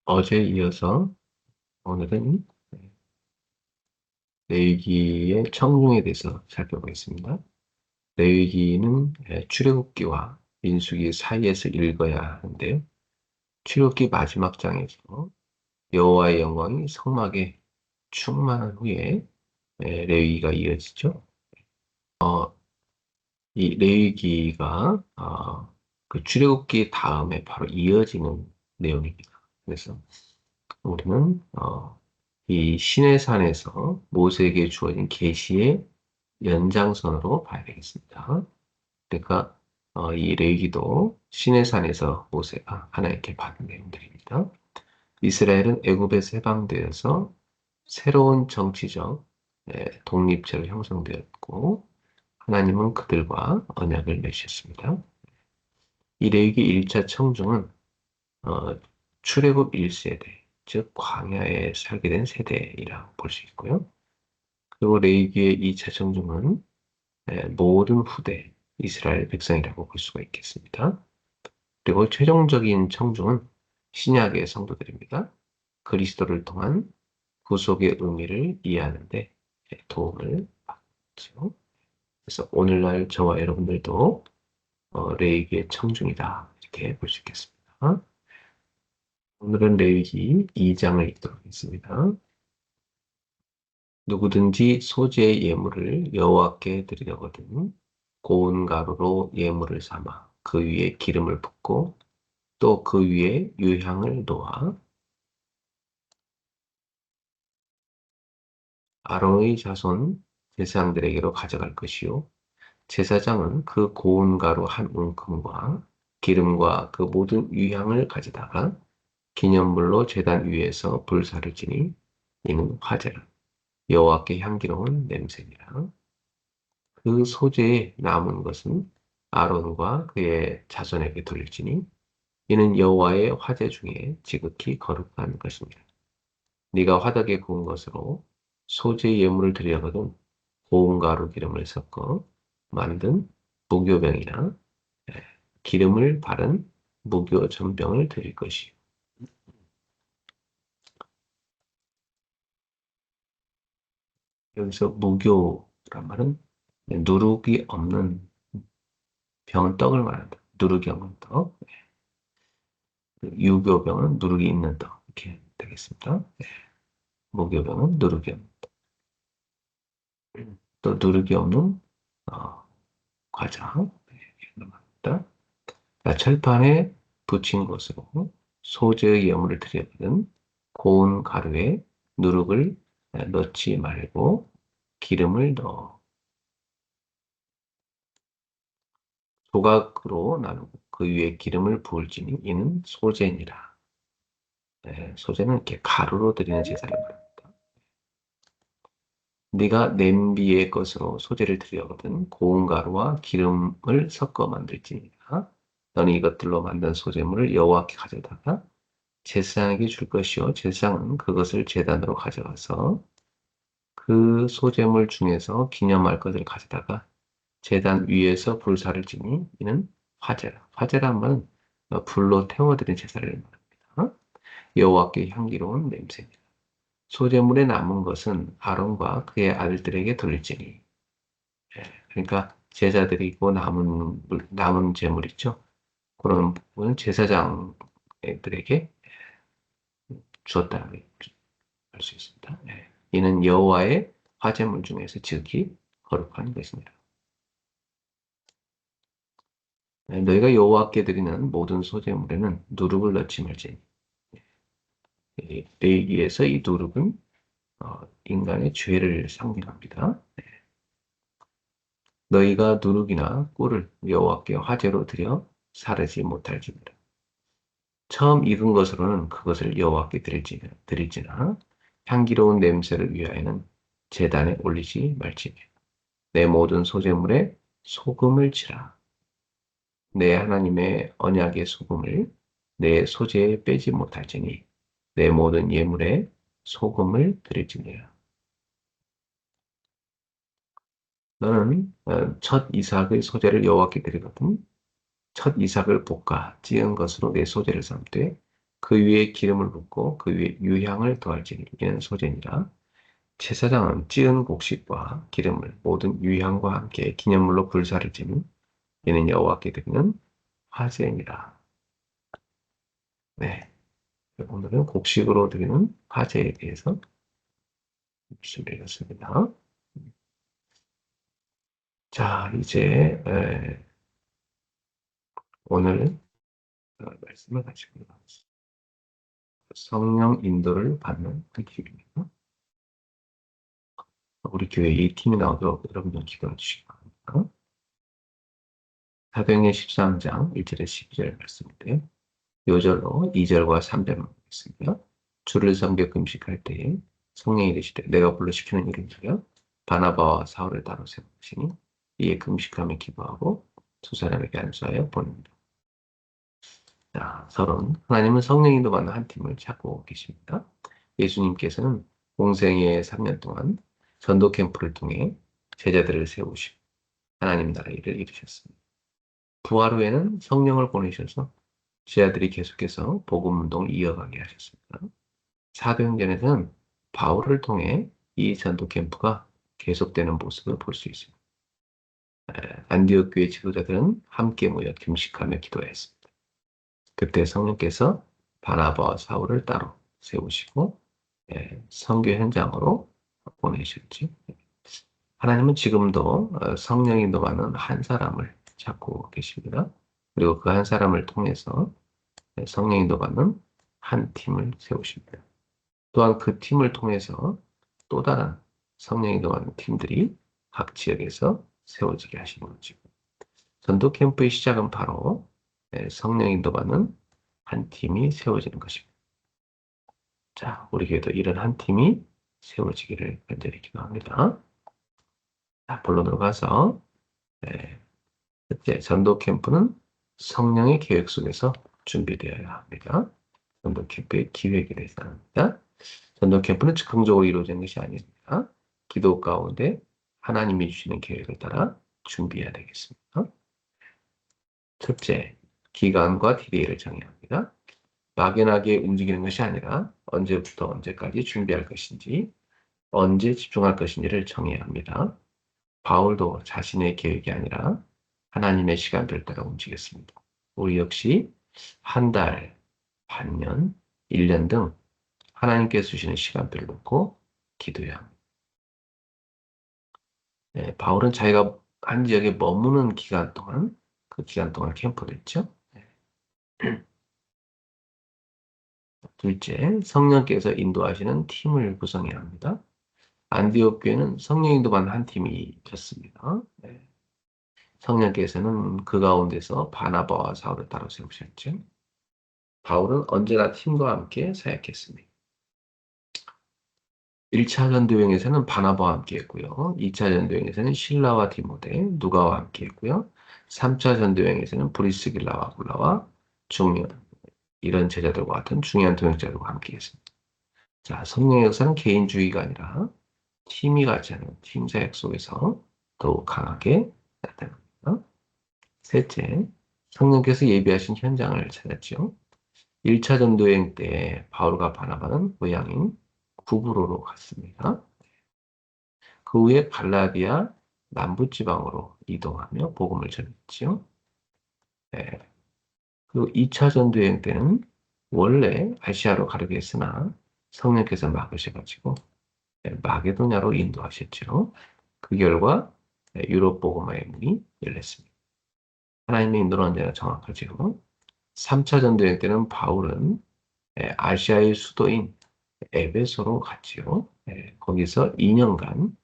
어제에 이어서 오늘은 레위기의 청중에 대해서 살펴보겠습니다. 레위기는 출애굽기와 민수기 사이에서 읽어야 하는데요. 출애굽기 마지막 장에서 여호와의 영광이 성막에 충만한 후에 레위기가 이어지죠. 이 레위기가 그 출애굽기 다음에 바로 이어지는 내용입니다. 그래서 우리는 이 시내산에서 모세에게 주어진 계시의 연장선으로 봐야 되겠습니다. 그러니까 이 레위기도 시내산에서 모세가 하나님께 받은 내용들입니다. 이스라엘은 애굽에서 해방되어서 새로운 정치적 독립체로 형성되었고 하나님은 그들과 언약을 맺으셨습니다. 이 레위기 1차 청중은 어, 출애굽 1세대, 즉 광야에 살게 된 세대이라고 볼 수 있고요. 그리고 레위기의 2차 청중은 모든 후대 이스라엘 백성이라고 볼 수가 있겠습니다. 그리고 최종적인 청중은 신약의 성도들입니다. 그리스도를 통한 구속의 의미를 이해하는 데 도움을 받죠. 그래서 오늘날 저와 여러분들도 레위기의 청중이다 이렇게 볼 수 있겠습니다. 오늘은 레위기 2장을 읽도록 하겠습니다. 누구든지 소재의 예물을 여호와께 드리려거든 고운 가루로 예물을 삼아 그 위에 기름을 붓고 또 그 위에 유향을 놓아 아론의 자손 제사장들에게로 가져갈 것이요 제사장은 그 고운 가루 한 움큼과 기름과 그 모든 유향을 가져다가 기념물로 제단 위에서 불사를 지니 이는 화제라 여호와께 향기로운 냄새니라. 그 소재에 남은 것은 아론과 그의 자손에게 돌릴지니 이는 여호와의 화제 중에 지극히 거룩한 것입니다. 네가 화덕에 구운 것으로 소재 예물을 드리려거든 고운 가루 기름을 섞어 만든 무교병이나 기름을 바른 무교 전병을 드릴 것이요. 여기서 무교란 말은 누룩이 없는 병은 떡을 말한다. 누룩이 없는 떡. 유교병은 누룩이 있는 떡. 이렇게 되겠습니다. 무교병은 누룩이 없는 또 누룩이 없는 어, 과자. 이렇게 넘어갑니다. 자, 철판에 붙인 것으로 소재의 예물을 드리거든 고운 가루에 누룩을 넣지 말고 기름을 넣어 조각으로 나누고 그 위에 기름을 부을지니 이는 소재니라. 소재는 이렇게 가루로 드리는 제사를 말합니다. 네가 냄비의 것으로 소재를 드리거든 고운 가루와 기름을 섞어 만들지니라. 너는 이것들로 만든 소재물을 여호와께 가져다가 제사장에게 줄 것이요 제사장은 그것을 제단으로 가져가서 그 소재물 중에서 기념할 것을 가져다가 제단 위에서 불사를 지니 이는 화제라. 화제란 말은 불로 태워드린 제사를 말합니다. 여호와께 향기로운 냄새니라. 소재물에 남은 것은 아론과 그의 아들들에게 돌릴지니. 그러니까 제사드리고 남은 제물 있죠. 그런 부분은 제사장들에게 주었다는 할 수 있습니다. 이는 여호와의 화제물 중에서 지극히 거룩한 것입니다. 너희가 여호와께 드리는 모든 소재물에는 누룩을 넣지 말지니. 레위기에서 이 누룩은 인간의 죄를 상징합니다. 너희가 누룩이나 꿀을 여호와께 화제로 드려 사르지 못할지니라. 처음 익은 것으로는 그것을 여호와께 드릴지나 향기로운 냄새를 위하여는 제단에 올리지 말지니. 내 모든 소재물에 소금을 치라. 내 하나님의 언약의 소금을 내 소재에 빼지 못할지니 내 모든 예물에 소금을 드릴지니라. 너는 첫 이삭의 소재를 여호와께 드리거든 첫 이삭을 볶아 찌은 것으로 내 소재를 삼되 그 위에 기름을 붓고 그 위에 유향을 더할지니 이는 소재니라. 제사장은 찌은 곡식과 기름을 모든 유향과 함께 기념물로 불사를 지니 이는 여호와께 드리는 화제니라. 네, 오늘은 곡식으로 드리는 화제에 대해서 준비했습니다. 자, 이제 오늘 말씀을 가지고 나왔습니다. 성령 인도를 받는 그 기입니다. 우리 교회 이 팀이 나오도록 여러분들 기도해 주시기 바랍니다. 사도행전 13장 1절에 12절 말씀인데 요절로 2절과 3절만 보겠습니다. 주를 섬겨 금식할 때에 성령이 이르시되 내가 불러 시키는 일을 하여 바나바와 사울을 따로 세우시니 이에 금식하며 기도하고 두 사람에게 안수하여 보냅니다. 자, 서론. 하나님은 성령인도 받는 한 팀을 찾고 계십니다. 예수님께서는 공생의 3년 동안 전도 캠프를 통해 제자들을 세우시고 하나님 나라 일을 이루셨습니다. 부활 후에는 성령을 보내셔서 제자들이 계속해서 복음 운동을 이어가게 하셨습니다. 사도행전에서는 바울을 통해 이 전도 캠프가 계속되는 모습을 볼 수 있습니다. 안디옥 교회 지도자들은 함께 모여 금식하며 기도했습니다. 그때 성령께서 바나바와 사울을 따로 세우시고 선교 현장으로 보내셨지. 하나님은 지금도 성령 인도하는 한 사람을 찾고 계십니다. 그리고 그 한 사람을 통해서 성령 인도받는 한 팀을 세우십니다. 또한 그 팀을 통해서 또 다른 성령 인도받는 팀들이 각 지역에서 세워지게 하시는 거죠. 전도 캠프의 시작은 바로 성령 인도받는 한 팀이 세워지는 것입니다. 자, 우리 교회도 이런 한 팀이 세워지기를 간절히 기도합니다. 자, 본론으로 가서 첫째, 전도 캠프는 성령의 계획 속에서 준비되어야 합니다. 전도 캠프의 기획에 대해서 합니다. 전도 캠프는 즉흥적으로 이루어지는 것이 아닙니다. 기도 가운데 하나님이 주시는 계획을 따라 준비해야 되겠습니다. 첫째, 기간과 디데이를 정해야 합니다. 막연하게 움직이는 것이 아니라 언제부터 언제까지 준비할 것인지, 언제 집중할 것인지를 정해야 합니다. 바울도 자신의 계획이 아니라 하나님의 시간표를 따라 움직였습니다. 우리 역시 한 달, 반년, 1년 등 하나님께서 주시는 시간표를 놓고 기도해야 합니다. 네, 바울은 자기가 한 지역에 머무는 기간 동안 그 기간 동안 캠프를 했죠. 둘째, 성령께서 인도하시는 팀을 구성해야 합니다. 안디옥 교회는 성령 인도받는 한 팀이었습니다. 네. 성령께서는 그 가운데서 바나바와 사울을 따로 세우셨죠. 바울은 언제나 팀과 함께 사역했습니다. 1차 전도여행에서는 바나바와 함께 했고요. 2차 전도여행에서는 실라와 디모데, 누가와 함께 했고요. 3차 전도여행에서는 브리스길라와 아굴라와 이런 제자들과 같은 중요한 동역자들과 함께 했습니다. 자, 성령의 역사는 개인주의가 아니라 팀이 같이 하는 팀 사역 속에서 더욱 강하게 나타납니다. 셋째, 성령께서 예비하신 현장을 찾았죠. 1차 전도여행 때 바울과 바나바는 고향인 구브로로 갔습니다. 그 후에 갈라디아 남부지방으로 이동하며 복음을 전했지요. 네. 그리고 2차 전도여행 때는 원래 아시아로 가려고 했으나 성령께서 막으셔가지고 마게도냐로 인도하셨죠. 그 결과 유럽 복음화의 문이 열렸습니다. 하나님의 인도는 언제나 정확하지요. 3차 전도여행 때는 바울은 아시아의 수도인 에베소로 갔지요. 거기서 2년간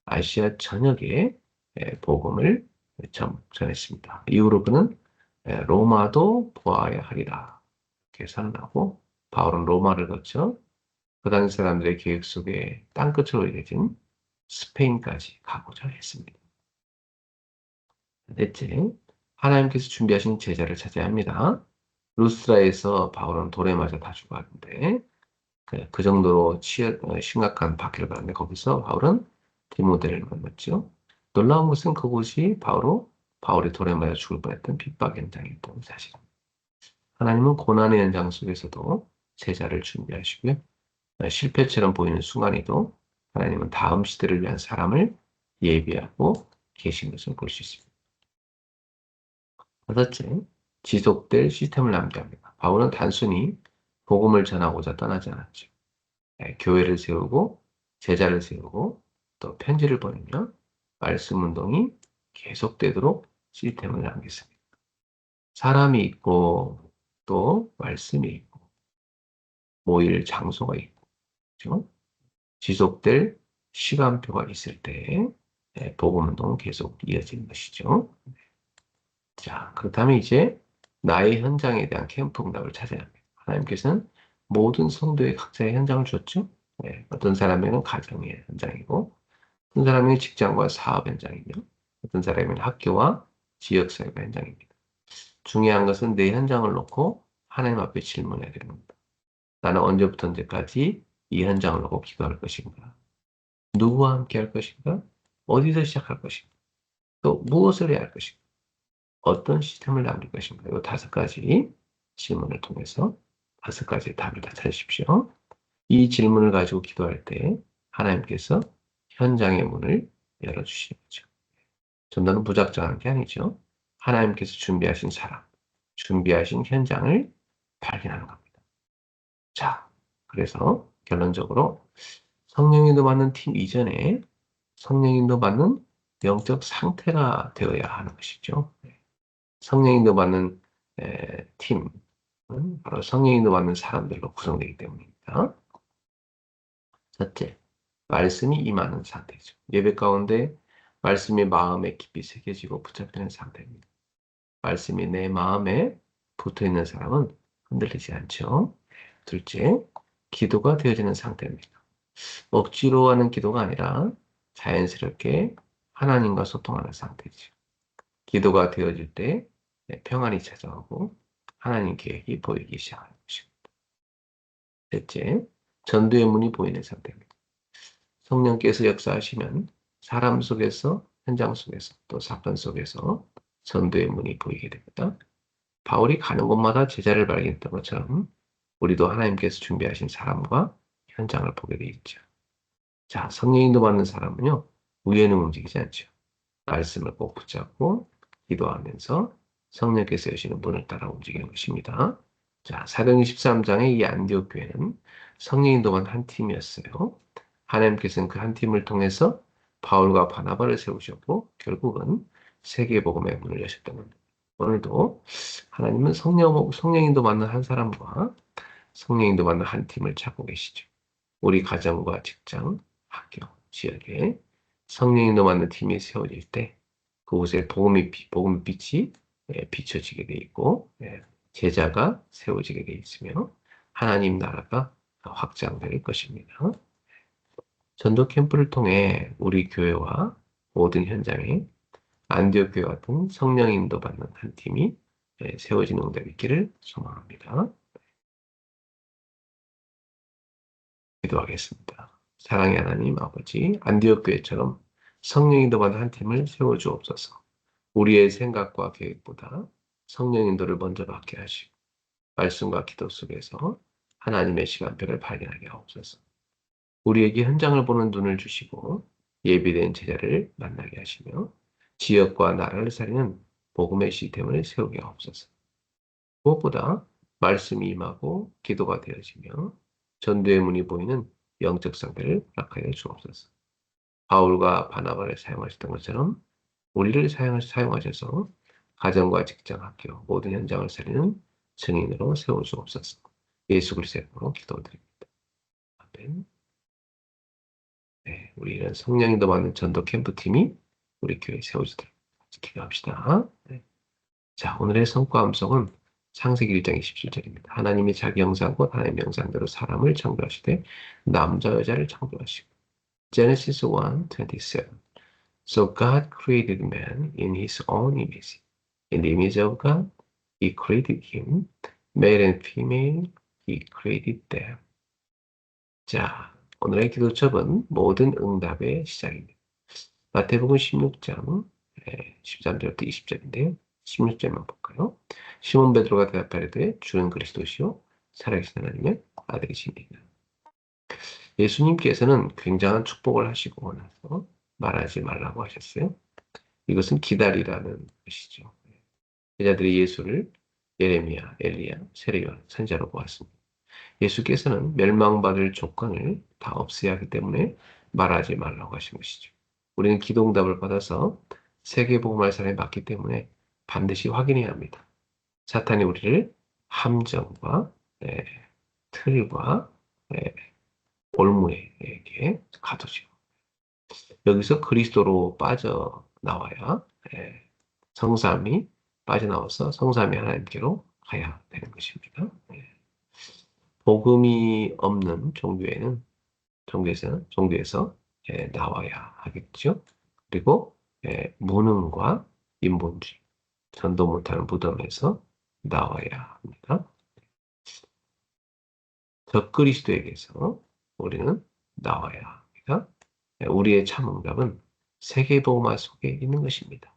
아시아 전역에 복음을 전했습니다. 이후로 그는 로마도 보아야 하리라 이렇게 선언하고 바울은 로마를 거쳐 그 당시 사람들의 계획 속에 땅끝으로 이어진 스페인까지 가고자 했습니다. 넷째, 하나님께서 준비하신 제자를 찾아야 합니다. 루스트라에서 바울은 돌에 맞아 다 죽었는데 그 정도로 심각한 박해를 받는데 거기서 바울은 디모데를 만났죠. 놀라운 것은 그곳이 바로 바울이 돌에 맞아 죽을 뻔했던 핍박 현장이었던 사실입니다. 하나님은 고난의 현장 속에서도 제자를 준비하시고요. 실패처럼 보이는 순간에도 하나님은 다음 시대를 위한 사람을 예비하고 계신 것을 볼 수 있습니다. 다섯째, 지속될 시스템을 남겨합니다. 바울은 단순히 복음을 전하고자 떠나지 않았죠. 교회를 세우고 제자를 세우고 또 편지를 보내며 말씀 운동이 계속되도록 시스템을 남겼습니다. 사람이 있고 또 말씀이 있고 모일 장소가 있고 그렇죠? 지속될 시간표가 있을 때 복음 운동은 계속 이어지는 것이죠. 자, 그렇다면 이제 나의 현장에 대한 캠프 응답을 찾아야 합니다. 하나님께서는 모든 성도의 각자의 현장을 줬죠. 어떤 사람에게는 가정의 현장이고, 어떤 사람에게는 직장과 사업 현장이며, 어떤 사람에게는 학교와 지역사회가 현장입니다. 중요한 것은 내 현장을 놓고 하나님 앞에 질문해야 되는 겁니다. 나는 언제부터 언제까지 이 현장을 놓고 기도할 것인가? 누구와 함께 할 것인가? 어디서 시작할 것인가? 또 무엇을 해야 할 것인가? 어떤 시스템을 남길 것인가? 이 다섯 가지 질문을 통해서 다섯 가지의 답을 다 찾으십시오. 이 질문을 가지고 기도할 때 하나님께서 현장의 문을 열어주시는 거죠. 전도는 무작정한 게 아니죠. 하나님께서 준비하신 사람, 준비하신 현장을 발견하는 겁니다. 자, 그래서 결론적으로 성령님도 받는 팀 이전에 성령님도 받는 영적 상태가 되어야 하는 것이죠. 성령님도 받는 팀은 바로 성령님도 받는 사람들로 구성되기 때문입니다. 첫째, 말씀이 임하는 상태죠. 예배 가운데 말씀이 마음에 깊이 새겨지고 붙잡히는 상태입니다. 말씀이 내 마음에 붙어있는 사람은 흔들리지 않죠. 둘째, 기도가 되어지는 상태입니다. 억지로 하는 기도가 아니라 자연스럽게 하나님과 소통하는 상태죠. 기도가 되어질 때 평안이 찾아오고 하나님 계획이 보이기 시작하는 것입니다. 셋째, 전도의 문이 보이는 상태입니다. 성령께서 역사하시면 사람 속에서, 현장 속에서, 또 사건 속에서 전도의 문이 보이게 됩니다. 바울이 가는 곳마다 제자를 발견했던 것처럼 우리도 하나님께서 준비하신 사람과 현장을 보게 되어 있죠. 자, 성령 인도받는 사람은요, 우연히 움직이지 않죠. 말씀을 꼭 붙잡고 기도하면서 성령께서 여시는 문을 따라 움직이는 것입니다. 자, 사도행전 13장의 이 안디옥 교회는 성령 인도만 한 팀이었어요. 하나님께서는 그 한 팀을 통해서 바울과 바나바를 세우셨고 결국은 세계복음의 문을 여셨던 겁니다. 오늘도 하나님은 성령인도 받는 한 사람과 성령인도 받는 한 팀을 찾고 계시죠. 우리 가정과 직장, 학교, 지역에 성령인도 받는 팀이 세워질 때 그곳에 복음의 빛이 비춰지게 돼 있고 제자가 세워지게 돼 있으며 하나님 나라가 확장될 것입니다. 전도 캠프를 통해 우리 교회와 모든 현장에 안디옥 교회 같은 성령 인도 받는 한 팀이 세워지는 응답이 있기를 소망합니다. 기도하겠습니다. 사랑의 하나님 아버지, 안디옥 교회처럼 성령 인도 받는 한 팀을 세워주옵소서. 우리의 생각과 계획보다 성령 인도를 먼저 받게 하시고 말씀과 기도 속에서 하나님의 시간표를 발견하게 하옵소서. 우리에게 현장을 보는 눈을 주시고 예비된 제자를 만나게 하시며 지역과 나라를 살리는 복음의 시스템을 세우게 하옵소서. 무엇보다 말씀이 임하고 기도가 되어지며 전도의 문이 보이는 영적 상태를 허락하여 주옵소서. 바울과 바나바를 사용하셨던 것처럼 우리를 사용하셔서 가정과 직장, 학교 모든 현장을 살리는 증인으로 세워주옵소서. 예수 그리스도의 이름으로 기도드립니다. 아멘. 네, 우리는 성령인도 받는 전도 캠프팀이 우리 교회에 세워지도록 기도합시다. 네. 자, 오늘의 성과 암송은 창세기 1장 27절입니다. 하나님이 자기 형상과 하나님의 형상대로 사람을 창조하시되 남자 여자를 창조하시고 Genesis 1:27 So God created man in his own image. In the image of God, he created him. Male and female, he created them. 자, 오늘의 기도첩은 모든 응답의 시작입니다. 마태복음 16장 13절부터 20절인데요. 16절만 볼까요? 시몬 베드로가 대답하되 주는 그리스도시요 살아계신 하나님의 아들이십니다. 예수님께서는 굉장한 축복을 하시고 나서 말하지 말라고 하셨어요. 이것은 기다리라는 것이죠. 제자들이 예수를 예레미야, 엘리야, 세례요한, 선지자로 보았습니다. 예수께서는 멸망받을 조건을 다 없애야 하기 때문에 말하지 말라고 하신 것이죠. 우리는 기도응답을 받아서 세계복음할 사람이 맞기 때문에 반드시 확인해야 합니다. 사탄이 우리를 함정과 예, 틀과 예, 올무에게 가두죠. 여기서 그리스도로 빠져나와야 성삼이 빠져나와서 성삼이 하나님께로 가야 되는 것입니다. 복음이 없는 종교에서 나와야 하겠죠. 그리고 무능과 인본주의, 전도 못하는 무덤에서 나와야 합니다. 적그리스도에게서 우리는 나와야 합니다. 우리의 참 응답은 세계복음화 속에 있는 것입니다.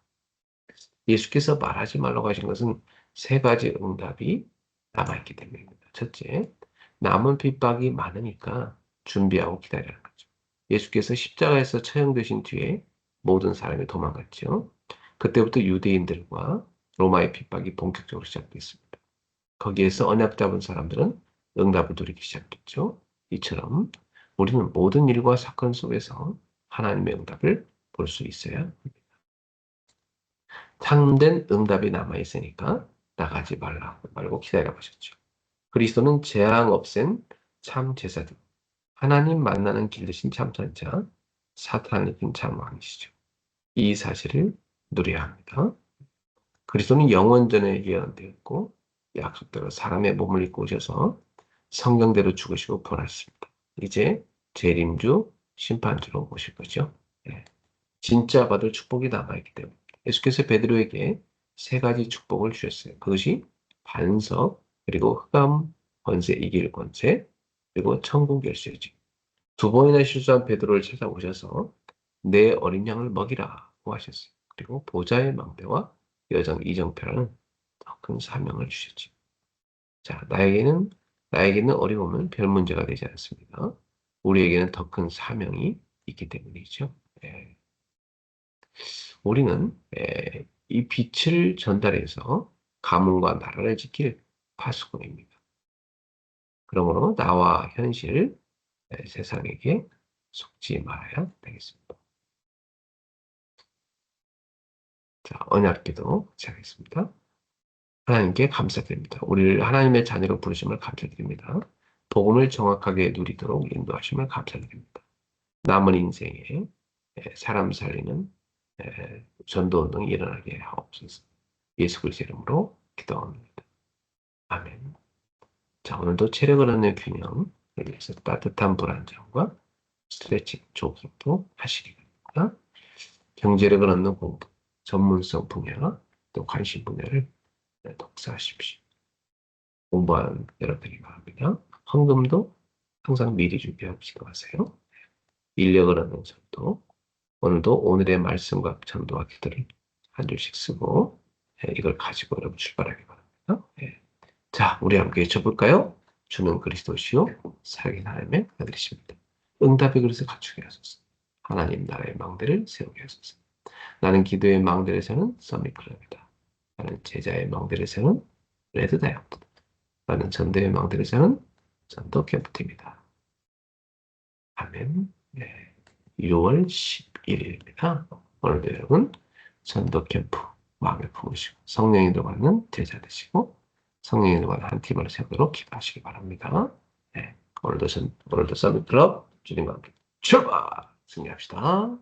예수께서 말하지 말라고 하신 것은 세 가지 응답이 남아있기 때문입니다. 첫째, 남은 핍박이 많으니까 준비하고 기다리라는 거죠. 예수께서 십자가에서 처형되신 뒤에 모든 사람이 도망갔죠. 그때부터 유대인들과 로마의 핍박이 본격적으로 시작됐습니다. 거기에서 언약 잡은 사람들은 응답을 누리기 시작했죠. 이처럼 우리는 모든 일과 사건 속에서 하나님의 응답을 볼 수 있어야 합니다. 참된 응답이 남아있으니까 나가지 말고 기다려 보셨죠. 그리스도는 재앙 없앤 참 제사장, 하나님 만나는 길 대신 참 선자, 사탄을 이긴 참 왕이시죠. 이 사실을 누려야 합니다. 그리스도는 영원 전에 예언되었고 약속대로 사람의 몸을 입고 오셔서 성경대로 죽으시고 부활하셨습니다. 이제 재림주, 심판주로 오실 거죠. 예. 진짜 받을 축복이 남아있기 때문에 예수께서 베드로에게 세 가지 축복을 주셨어요. 그것이 반석, 그리고 흑암 권세, 이길 권세, 그리고 천국 열쇠지. 두 번이나 실수한 베드로를 찾아오셔서 내 어린 양을 먹이라고 하셨어요. 그리고 보좌의 망대와 여정 이정표라는 더 큰 사명을 주셨죠. 자, 나에게는 어려움은 별 문제가 되지 않습니다. 우리에게는 더 큰 사명이 있기 때문이죠. 예. 우리는 이 빛을 전달해서 가문과 나라를 지킬 파수꾼입니다. 그러므로 나와 현실, 세상에게 속지 말아야 되겠습니다. 자, 언약기도 시작하겠습니다. 하나님께 감사드립니다. 우리를 하나님의 자녀로 부르심을 감사드립니다. 복음을 정확하게 누리도록 인도하심을 감사드립니다. 남은 인생에 사람 살리는 전도운동이 일어나게 하옵소서. 예수 그리스도의 이름으로 기도합니다. 아멘. 자, 오늘도 체력을 얻는 균형을 위해서 따뜻한 불안정과 스트레칭, 조기도 하시기 바랍니다. 경제력을 얻는 공부, 전문성 분야, 또 관심 분야를 독서하십시오. 공부한 여러분이 바랍니다. 헌금도 항상 미리 준비하시고 하세요. 인력을 얻는 전도, 오늘도 오늘의 말씀과 전도와 기도를 한 줄씩 쓰고 이걸 가지고 여러분 출발하기 바랍니다. 자, 우리 함께 외쳐볼까요? 주는 그리스도시요 살아계신 하나님의 아들이십니다. 응답의 그릇을 갖추게 하소서. 하나님 나라의 망대를 세우게 하소서. 나는 기도의 망대를 세우는 서밋클럽이다. 나는 제자의 망대를 세우는 레드 다이아몬드. 나는 전도의 망대를 세우는 전도 캠프팀이다. 아멘. 네. 6월 11일입니다. 오늘도 여러분 전도 캠프 마음에 품으시고 성령이 들어가는 제자 되시고 성령이 들어가는 한 팀을 세우도록 기도하시기 바랍니다. 네. 오늘도 서밋클럽 주님과 함께 출발! 승리합시다.